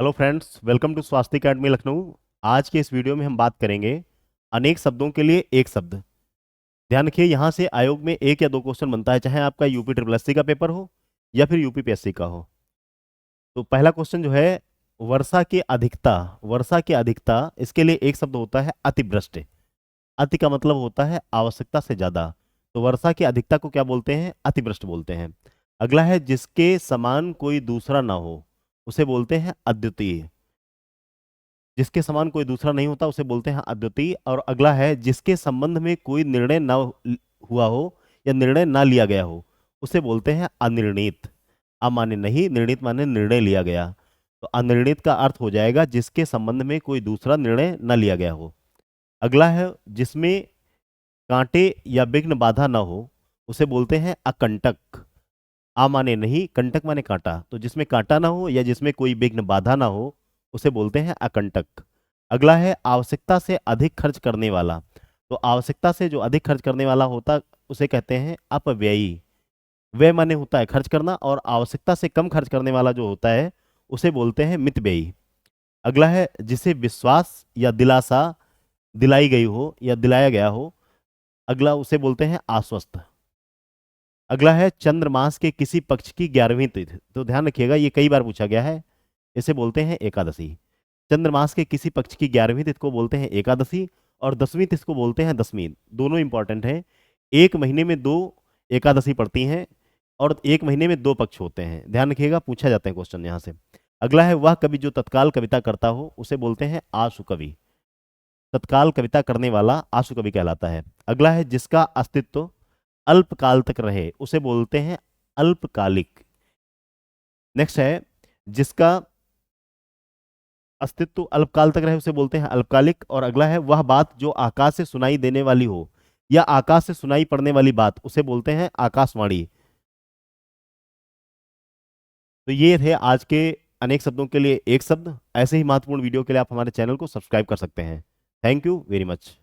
Hello friends, welcome to स्वास्थ्य academy Lucknow. आज के इस वीडियो में हम बात करेंगे अनेक शब्दों के लिए एक शब्द। ध्यान रखिए, यहाँ से आयोग में एक या दो क्वेश्चन बनता है, चाहे आपका यूपी ट्रिपल एससी का पेपर हो या फिर यूपीपीएससी का हो। तो पहला क्वेश्चन जो है, वर्षा की अधिकता। वर्षा की अधिकता, इसके लिए एक शब्द होता है अतिवृष्टि। अति का मतलब होता है आवश्यकता से ज्यादा। तो वर्षा की अधिकता को क्या बोलते हैं? अतिवृष्टि बोलते हैं। अगला है, जिसके समान कोई दूसरा ना हो, उसे बोलते हैं अद्वितीय। जिसके समान कोई दूसरा नहीं होता उसे बोलते हैं अद्वितीय। और अगला है, जिसके संबंध में कोई निर्णय ना हुआ हो या निर्णय ना लिया गया हो, उसे बोलते हैं अनिर्णीत। माने नहीं, निर्णीत माने निर्णय लिया गया। तो अनिर्णीत का अर्थ हो जाएगा जिसके संबंध में कोई दूसरा निर्णय न लिया गया हो। अगला है, जिसमें कांटे या विघ्न बाधा ना हो, उसे बोलते हैं अकंटक। माने नहीं, कंटक माने कांटा। तो जिसमें कांटा ना हो या जिसमें कोई विघ्न बाधा ना हो, उसे बोलते हैं अकंटक। अगला है, आवश्यकता से अधिक खर्च करने वाला। तो आवश्यकता से जो अधिक खर्च करने वाला होता, उसे कहते हैं अपव्ययी। व्यय माने होता है खर्च करना, और आवश्यकता से कम खर्च करने वाला जो होता है, उसे बोलते हैं मितव्ययी। अगला है, जिसे विश्वास या दिलासा दिलाई गई हो या दिलाया गया हो, अगला उसे बोलते हैं आश्वस्त। अगला है, चंद्रमास के किसी पक्ष की 11वीं तिथि। तो ध्यान रखिएगा, ये कई बार पूछा गया है। इसे बोलते हैं एकादशी। चंद्रमास के किसी पक्ष की 11वीं तिथि को बोलते हैं एकादशी, और 10वीं तिथि को बोलते हैं दशमी। दोनों इंपॉर्टेंट हैं। एक महीने में दो एकादशी पड़ती हैं, और एक महीने में दो पक्ष होते हैं। ध्यान रखिएगा, पूछा जाते हैं क्वेश्चन यहाँ से। अगला है, वह कवि जो तत्काल कविता करता हो, उसे बोलते हैं आशु कवि। तत्काल कविता करने वाला आशु कवि कहलाता है। अगला है, जिसका अस्तित्व अल्पकाल तक रहे, उसे बोलते हैं अल्पकालिक। नेक्स्ट है, जिसका अस्तित्व अल्पकाल तक रहे, उसे बोलते हैं अल्पकालिक। और अगला है, वह बात जो आकाश से सुनाई देने वाली हो या आकाश से सुनाई पड़ने वाली बात, उसे बोलते हैं आकाशवाणी। तो ये थे आज के अनेक शब्दों के लिए एक शब्द। ऐसे ही महत्वपूर्ण वीडियो के लिए आप हमारे चैनल को सब्सक्राइब कर सकते हैं। Thank you very much.